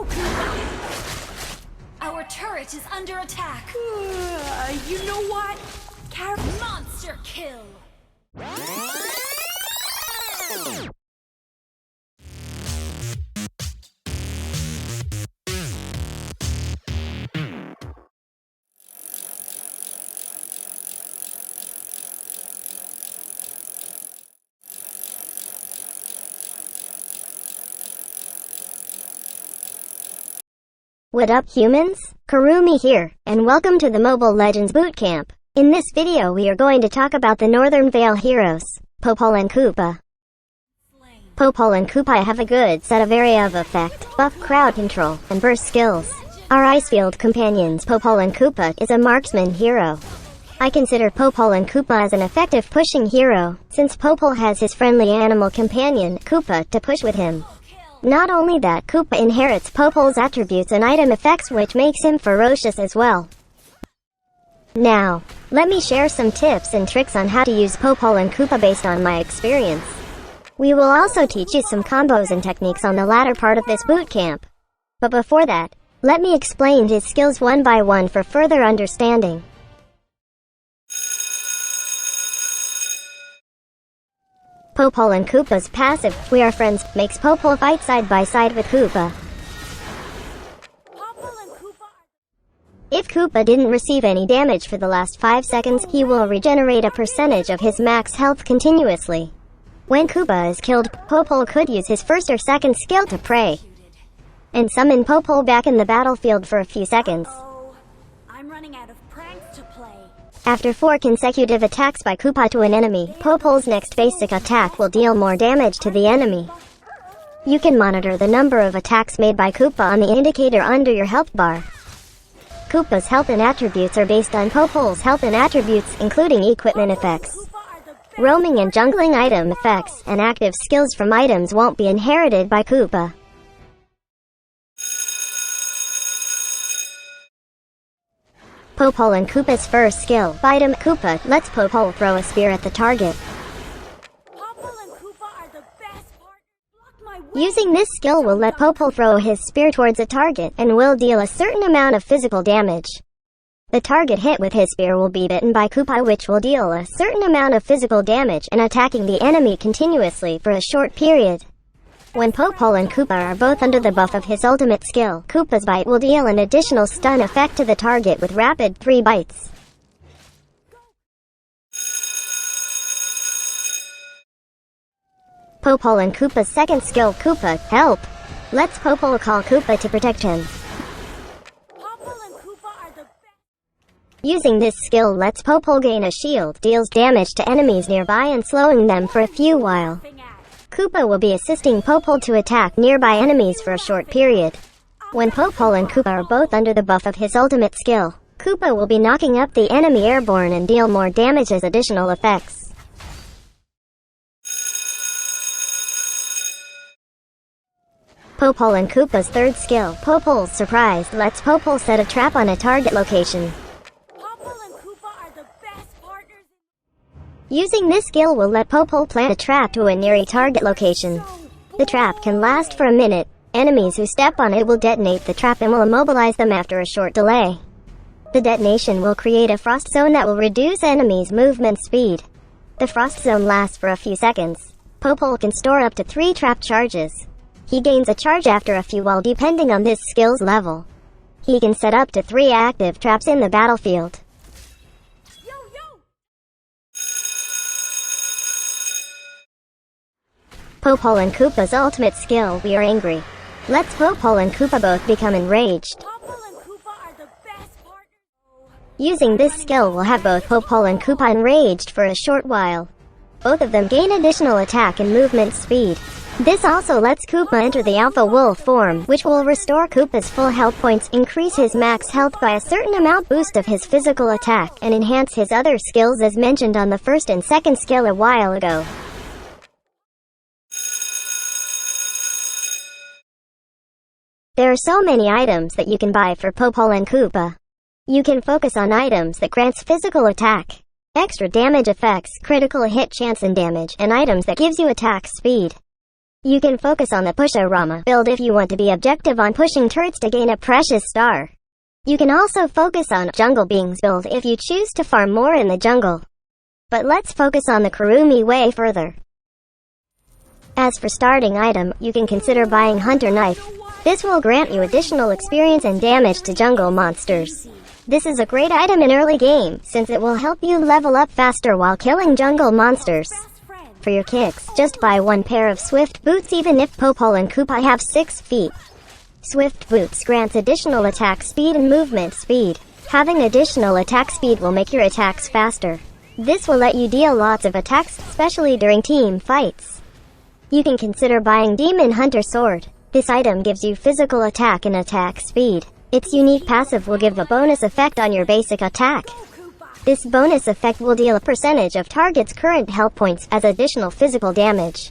Go, Koopa! Our turret is under attack. You know what? Monster kill! What up, humans? Karumi here, and welcome to the Mobile Legends Bootcamp. In this video we are going to talk about the Northern Vale heroes, Popol and Kupa. Popol and Kupa have a good set of area of effect, buff crowd control, and burst skills. Our Iceland Companions Popol and Kupa is a marksman hero. I consider Popol and Kupa as an effective pushing hero, since Popol has his friendly animal companion, Koopa, to push with him. Not only that, Koopa inherits Popol's attributes and item effects, which makes him ferocious as well. Now, let me share some tips and tricks on how to use Popol and Kupa based on my experience. We will also teach you some combos and techniques on the latter part of this bootcamp. But before that, let me explain his skills one by one for further understanding. Popol and Kupa's passive, "We Are Friends," makes Popol fight side by side with Koopa. If Koopa didn't receive any damage for the last 5 seconds, he will regenerate a percentage of his max health continuously. When Koopa is killed, Popol could use his first or second skill to pray and summon Popol back in the battlefield for a few seconds. I'm running out of pranks to play. After 4 consecutive attacks by Koopa to an enemy, Popol's next basic attack will deal more damage to the enemy. You can monitor the number of attacks made by Koopa on the indicator under your health bar. Koopa's health and attributes are based on Popol's health and attributes, including equipment effects. Roaming and jungling item effects and active skills from items won't be inherited by Koopa. Popol and Kupa's first skill, item Koopa, lets Popol throw a spear at the target. Using this skill will let Popol throw his spear towards a target and will deal a certain amount of physical damage. The target hit with his spear will be bitten by Koopa, which will deal a certain amount of physical damage and attacking the enemy continuously for a short period. When Popol and Koopa are both under the buff of his ultimate skill, Koopa's bite will deal an additional stun effect to the target with rapid 3 bites. Popol and Kupa's second skill, Koopa, Help, lets Popol call Koopa to protect him. Using this skill lets Popol gain a shield, deals damage to enemies nearby and slowing them for a few while. Koopa will be assisting Popol to attack nearby enemies for a short period. When Popol and Koopa are both under the buff of his ultimate skill, Koopa will be knocking up the enemy airborne and deal more damage as additional effects. Popol and Kupa's third skill, Popol's Surprise, lets Popol set a trap on a target location. Using this skill will let Popol plant a trap to a near target location. The trap can last for a minute. Enemies who step on it will detonate the trap and will immobilize them after a short delay. The detonation will create a frost zone that will reduce enemies' movement speed. The frost zone lasts for a few seconds. Popol can store up to 3 trap charges. He gains a charge after a few while depending on this skill's level. He can set up to 3 active traps in the battlefield. Popol and Kupa's ultimate skill, We Are Angry, lets Popol and Koopa both become enraged. Using this skill will have both Popol and Koopa enraged for a short while. Both of them gain additional attack and movement speed. This also lets Koopa enter the Alpha Wolf form, which will restore Koopa's full health points, increase his max health by a certain amount, boost of his physical attack, and enhance his other skills as mentioned on the first and second skill a while ago. There are so many items that you can buy for Popol and Kupa. You can focus on items that grants physical attack, extra damage effects, critical hit chance and damage, and items that gives you attack speed. You can focus on the Pusharama build if you want to be objective on pushing turrets to gain a precious star. You can also focus on Jungle Beings build if you choose to farm more in the jungle. But let's focus on the Kurumi way further. As for starting item, you can consider buying Hunter Knife. This will grant you additional experience and damage to jungle monsters. This is a great item in early game, since it will help you level up faster while killing jungle monsters. For your kicks, just buy one pair of Swift Boots even if Popol and Kupa have 6 feet. Swift Boots grants additional attack speed and movement speed. Having additional attack speed will make your attacks faster. This will let you deal lots of attacks, especially during team fights. You can consider buying Demon Hunter Sword. This item gives you physical attack and attack speed. Its unique passive will give a bonus effect on your basic attack. This bonus effect will deal a percentage of target's current health points as additional physical damage.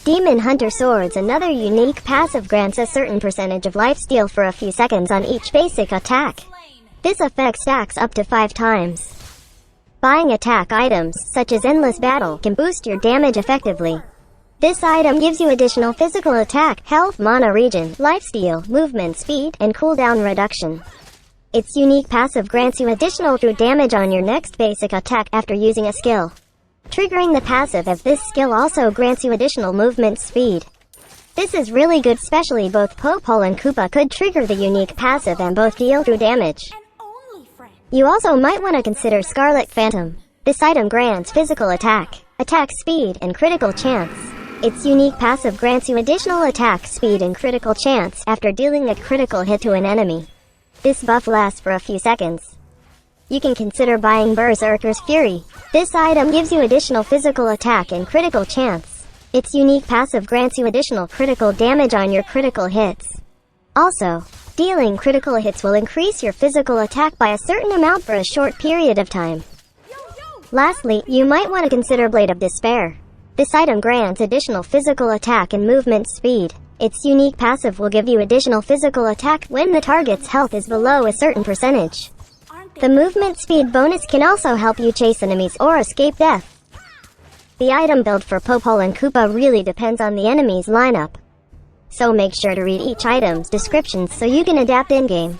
Demon Hunter Sword's another unique passive grants a certain percentage of lifesteal for a few seconds on each basic attack. This effect stacks up to 5 times. Buying attack items, such as Endless Battle, can boost your damage effectively. This item gives you additional physical attack, health, mana regen, lifesteal, movement speed, and cooldown reduction. Its unique passive grants you additional true damage on your next basic attack after using a skill. Triggering the passive of this skill also grants you additional movement speed. This is really good, especially both Popol and Kupa could trigger the unique passive and both deal true damage. You also might want to consider Scarlet Phantom. This item grants physical attack, attack speed, and critical chance. Its unique passive grants you additional attack speed and critical chance after dealing a critical hit to an enemy. This buff lasts for a few seconds. You can consider buying Berserker's Fury. This item gives you additional physical attack and critical chance. Its unique passive grants you additional critical damage on your critical hits. Also, dealing critical hits will increase your physical attack by a certain amount for a short period of time. Lastly, you might want to consider Blade of Despair. This item grants additional physical attack and movement speed. Its unique passive will give you additional physical attack when the target's health is below a certain percentage. The movement speed bonus can also help you chase enemies or escape death. The item build for Popol and Kupa really depends on the enemy's lineup. So make sure to read each item's descriptions so you can adapt in-game.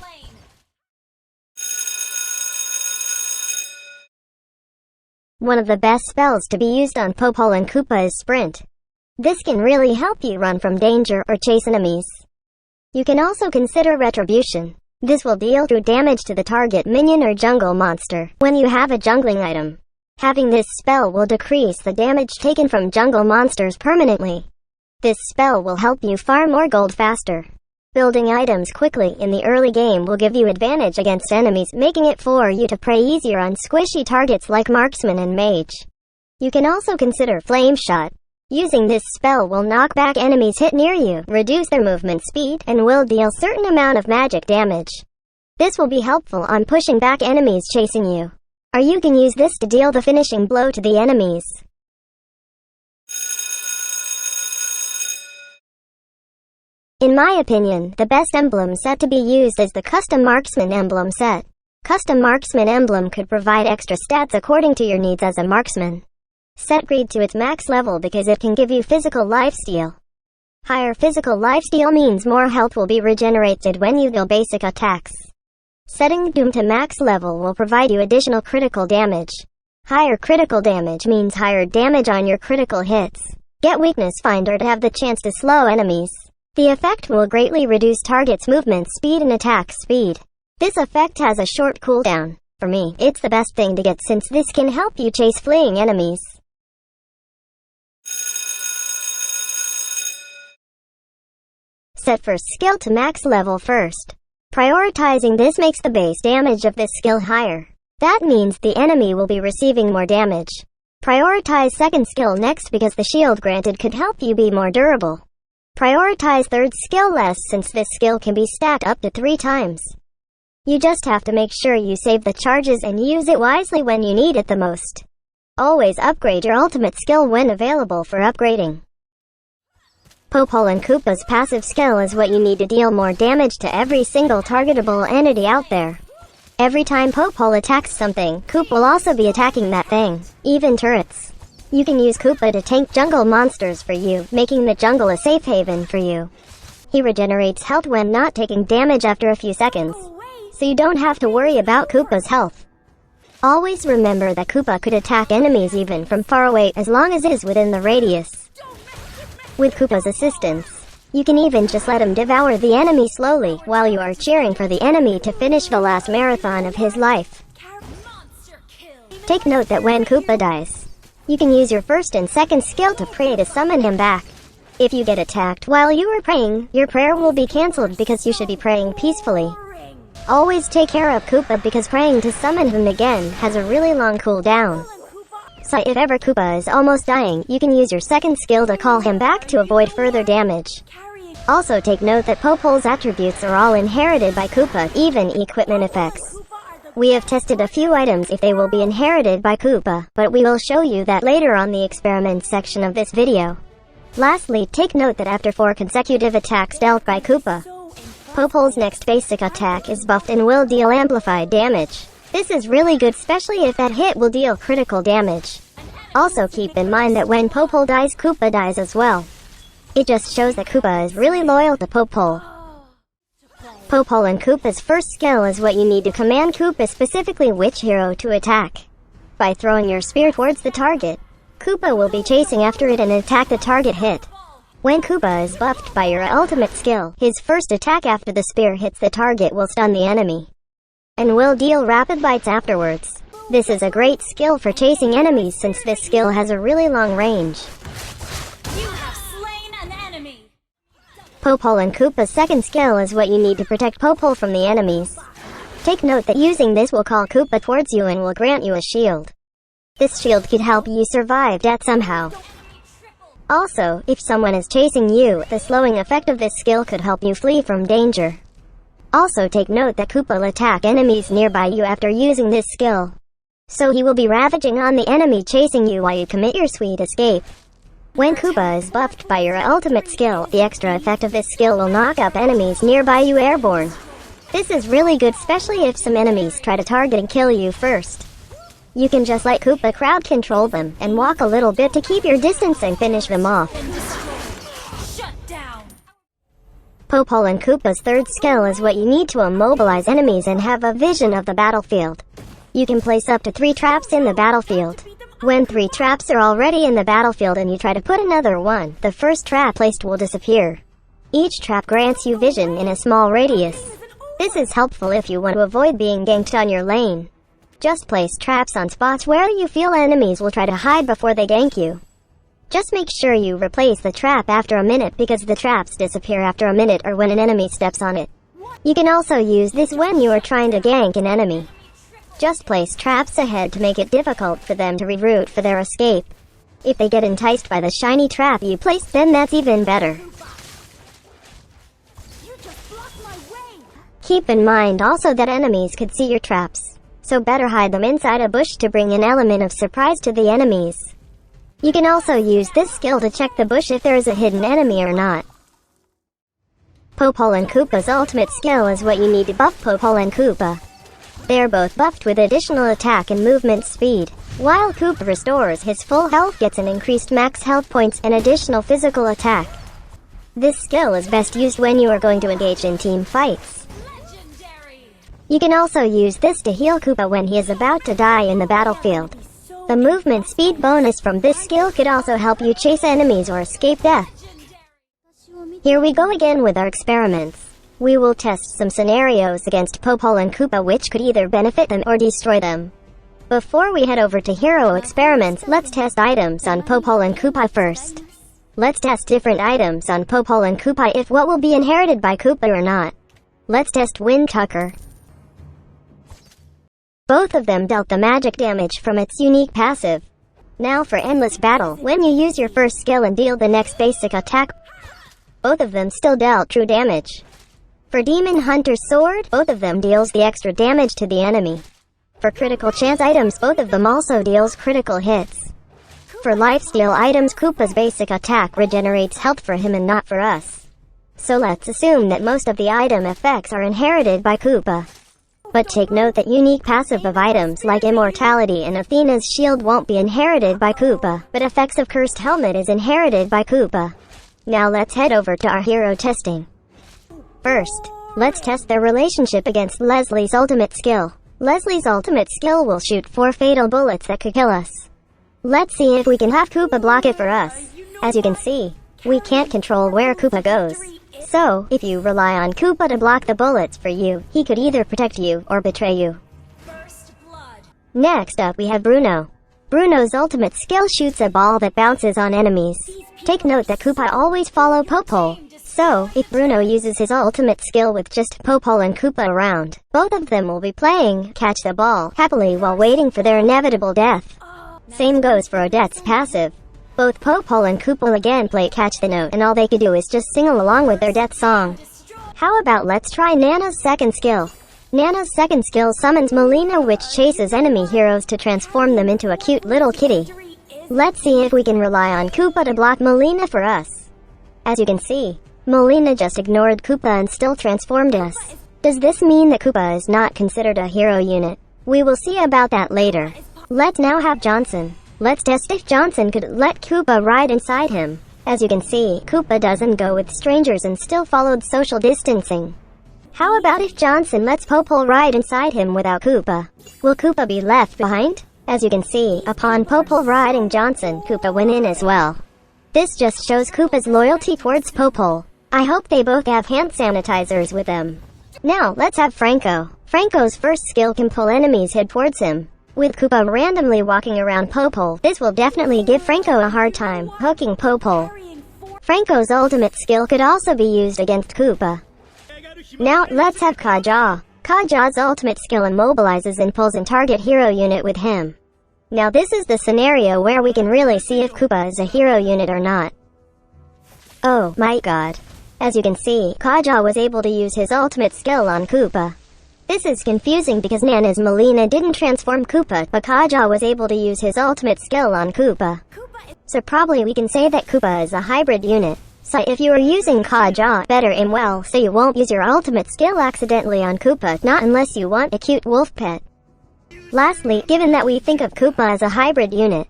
One of the best spells to be used on Popol and Kupa is Sprint. This can really help you run from danger or chase enemies. You can also consider Retribution. This will deal true damage to the target minion or jungle monster when you have a jungling item. Having this spell will decrease the damage taken from jungle monsters permanently. This spell will help you farm more gold faster. Building items quickly in the early game will give you advantage against enemies, making it for you to prey easier on squishy targets like Marksman and Mage. You can also consider Flame Shot. Using this spell will knock back enemies hit near you, reduce their movement speed, and will deal certain amount of magic damage. This will be helpful on pushing back enemies chasing you. Or you can use this to deal the finishing blow to the enemies. In my opinion, the best emblem set to be used is the Custom Marksman Emblem set. Custom Marksman Emblem could provide extra stats according to your needs as a marksman. Set greed to its max level because it can give you physical lifesteal. Higher physical lifesteal means more health will be regenerated when you deal basic attacks. Setting Doom to max level will provide you additional critical damage. Higher critical damage means higher damage on your critical hits. Get Weakness Finder to have the chance to slow enemies. The effect will greatly reduce target's movement speed and attack speed. This effect has a short cooldown. For me, it's the best thing to get since this can help you chase fleeing enemies. Set first skill to max level first. Prioritizing this makes the base damage of this skill higher. That means the enemy will be receiving more damage. Prioritize second skill next because the shield granted could help you be more durable. Prioritize third skill less since this skill can be stacked up to 3 times. You just have to make sure you save the charges and use it wisely when you need it the most. Always upgrade your ultimate skill when available for upgrading. Popol and Kupa's passive skill is what you need to deal more damage to every single targetable entity out there. Every time Popol attacks something, Koopa will also be attacking that thing, even turrets. You can use Koopa to tank jungle monsters for you, making the jungle a safe haven for you. He regenerates health when not taking damage after a few seconds, so you don't have to worry about Koopa's health. Always remember that Koopa could attack enemies even from far away as long as it is within the radius. With Koopa's assistance, you can even just let him devour the enemy slowly while you are cheering for the enemy to finish the last marathon of his life. Take note that when Koopa dies, you can use your first and second skill to pray to summon him back. If you get attacked while you are praying, your prayer will be cancelled because you should be praying peacefully. Always take care of Koopa because praying to summon him again has a really long cooldown. So if ever Koopa is almost dying, you can use your second skill to call him back to avoid further damage. Also take note that Popol's attributes are all inherited by Koopa, even equipment effects. We have tested a few items if they will be inherited by Koopa, but we will show you that later on the experiment section of this video. Lastly, take note that after 4 consecutive attacks dealt by Koopa, Popol's next basic attack is buffed and will deal amplified damage. This is really good, especially if that hit will deal critical damage. Also keep in mind that when Popol dies, Koopa dies as well. It just shows that Koopa is really loyal to Popol. Popol and Kupa's first skill is what you need to command Koopa, specifically which hero to attack. By throwing your spear towards the target, Koopa will be chasing after it and attack the target hit. When Koopa is buffed by your ultimate skill, his first attack after the spear hits the target will stun the enemy, and will deal rapid bites afterwards. This is a great skill for chasing enemies since this skill has a really long range. You have slain an enemy. Popol and Kupa's second skill is what you need to protect Popol from the enemies. Take note that using this will call Koopa towards you and will grant you a shield. This shield could help you survive death somehow. Also, if someone is chasing you, the slowing effect of this skill could help you flee from danger. Also take note that Koopa will attack enemies nearby you after using this skill. So he will be ravaging on the enemy chasing you while you commit your sweet escape. When Koopa is buffed by your ultimate skill, the extra effect of this skill will knock up enemies nearby you airborne. This is really good, especially if some enemies try to target and kill you first. You can just let Koopa crowd control them and walk a little bit to keep your distance and finish them off. Shut down. Popol and Kupa's third skill is what you need to immobilize enemies and have a vision of the battlefield. You can place up to 3 traps in the battlefield. When 3 traps are already in the battlefield and you try to put another one, the first trap placed will disappear. Each trap grants you vision in a small radius. This is helpful if you want to avoid being ganked on your lane. Just place traps on spots where you feel enemies will try to hide before they gank you. Just make sure you replace the trap after a minute because the traps disappear after a minute or when an enemy steps on it. You can also use this when you are trying to gank an enemy. Just place traps ahead to make it difficult for them to reroute for their escape. If they get enticed by the shiny trap you placed, then that's even better. Keep in mind also that enemies could see your traps, so better hide them inside a bush to bring an element of surprise to the enemies. You can also use this skill to check the bush if there is a hidden enemy or not. Popol and Kupa's ultimate skill is what you need to buff Popol and Kupa. They are both buffed with additional attack and movement speed. While Koopa restores his full health, gets an increased max health points and additional physical attack. This skill is best used when you are going to engage in team fights. You can also use this to heal Koopa when he is about to die in the battlefield. The movement speed bonus from this skill could also help you chase enemies or escape death. Here we go again with our experiments. We will test some scenarios against Popol and Kupa which could either benefit them or destroy them. Before we head over to hero experiments, let's test items on Popol and Kupa first. Let's test different items on Popol and Kupa if what will be inherited by Koopa or not. Let's test Wind Tucker. Both of them dealt the magic damage from its unique passive. Now for Endless Battle, when you use your first skill and deal the next basic attack, both of them still dealt true damage. For Demon Hunter's Sword, both of them deals the extra damage to the enemy. For critical chance items, both of them also deals critical hits. For lifesteal items, Koopa's basic attack regenerates health for him and not for us. So let's assume that most of the item effects are inherited by Koopa. But take note that unique passive of items like Immortality and Athena's shield won't be inherited by Koopa, but effects of Cursed Helmet is inherited by Koopa. Now let's head over to our hero testing. First, let's test their relationship against Leslie's ultimate skill. Leslie's ultimate skill will shoot 4 fatal bullets that could kill us. Let's see if we can have Koopa block it for us. As you can see, we can't control where Koopa goes. So, if you rely on Koopa to block the bullets for you, he could either protect you or betray you. Next up we have Bruno. Bruno's ultimate skill shoots a ball that bounces on enemies. Take note that Koopa always follow Popol. So, if Bruno uses his ultimate skill with just Popol and Kupa around, both of them will be playing catch the ball happily while waiting for their inevitable death. Same goes for Odette's passive. Both Popol and Kupa will again play catch the note, and all they could do is just sing along with their death song. How about let's try Nana's second skill. Nana's second skill summons Melina, which chases enemy heroes to transform them into a cute little kitty. Let's see if we can rely on Koopa to block Melina for us. As you can see, Melina just ignored Koopa and still transformed us. Does this mean that Koopa is not considered a hero unit? We will see about that later. Let's now have Johnson. Let's test if Johnson could let Koopa ride inside him. As you can see, Koopa doesn't go with strangers and still followed social distancing. How about if Johnson lets Popol ride inside him without Koopa? Will Koopa be left behind? As you can see, upon Popol riding Johnson, Koopa went in as well. This just shows Koopa's loyalty towards Popol. I hope they both have hand sanitizers with them. Now, let's have Franco. Franco's first skill can pull enemies head towards him. With Koopa randomly walking around Popol, this will definitely give Franco a hard time, hooking Popol. Franco's ultimate skill could also be used against Koopa. Now, let's have Kaja. Kaja's ultimate skill immobilizes and pulls a target hero unit with him. Now this is the scenario where we can really see if Koopa is a hero unit or not. Oh my god. As you can see, Kaja was able to use his ultimate skill on Koopa. This is confusing because Nana's Melina didn't transform Koopa, but Kaja was able to use his ultimate skill on Koopa. So probably we can say that Koopa is a hybrid unit. So if you are using Kaja, better aim well so you won't use your ultimate skill accidentally on Koopa, not unless you want a cute wolf pet. Lastly, given that we think of Koopa as a hybrid unit,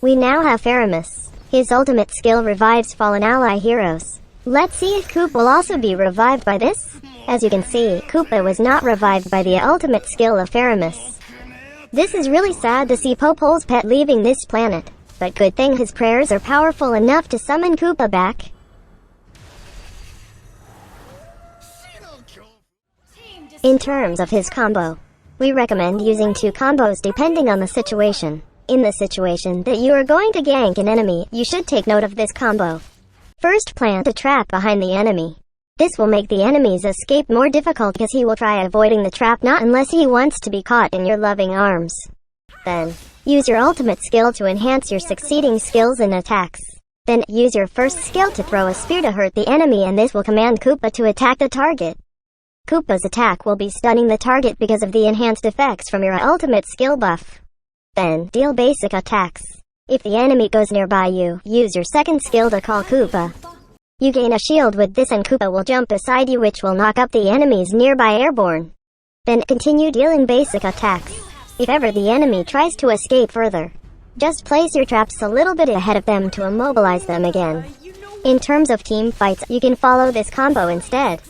we now have Faramus. His ultimate skill revives fallen ally heroes. Let's see if Koopa will also be revived by this. As you can see, Koopa was not revived by the ultimate skill of Faramus. This is really sad to see Popol's pet leaving this planet, but good thing his prayers are powerful enough to summon Koopa back. In terms of his combo, we recommend using 2 combos depending on the situation. In the situation that you are going to gank an enemy, you should take note of this combo. First, plant a trap behind the enemy. This will make the enemy's escape more difficult because he will try avoiding the trap not unless he wants to be caught in your loving arms. Then, use your ultimate skill to enhance your succeeding skills and attacks. Then, use your first skill to throw a spear to hurt the enemy, and this will command Koopa to attack the target. Koopa's attack will be stunning the target because of the enhanced effects from your ultimate skill buff. Then, deal basic attacks. If the enemy goes nearby you, use your second skill to call Koopa. You gain a shield with this and Koopa will jump beside you, which will knock up the enemies nearby airborne. Then continue dealing basic attacks. If ever the enemy tries to escape further, just place your traps a little bit ahead of them to immobilize them again. In terms of team fights, you can follow this combo instead.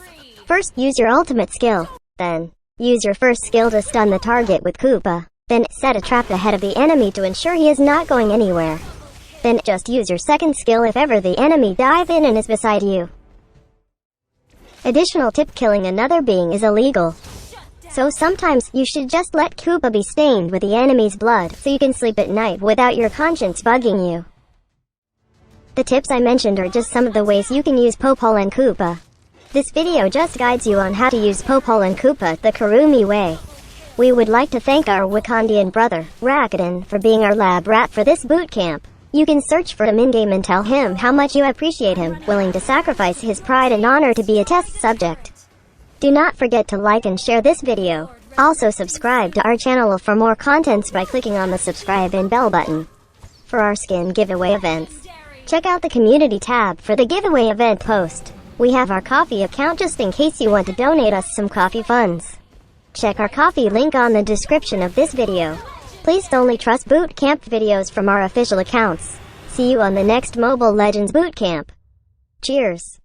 First, use your ultimate skill. Then, use your first skill to stun the target with Koopa. Then, set a trap ahead of the enemy to ensure he is not going anywhere. Then, just use your second skill if ever the enemy dive in and is beside you. Additional tip: killing another being is illegal. So sometimes, you should just let Koopa be stained with the enemy's blood so you can sleep at night without your conscience bugging you. The tips I mentioned are just some of the ways you can use Popol and Kupa. This video just guides you on how to use Popol and Kupa the Kurumi way. We would like to thank our Wakandian brother, Rakuten, for being our lab rat for this boot camp. You can search for him in-game and tell him how much you appreciate him, willing to sacrifice his pride and honor to be a test subject. Do not forget to like and share this video. Also subscribe to our channel for more contents by clicking on the subscribe and bell button. For our skin giveaway events, check out the community tab for the giveaway event post. We have our coffee account just in case you want to donate us some coffee funds. Check our coffee link on the description of this video. Please only trust bootcamp videos from our official accounts. See you on the next Mobile Legends Bootcamp. Cheers.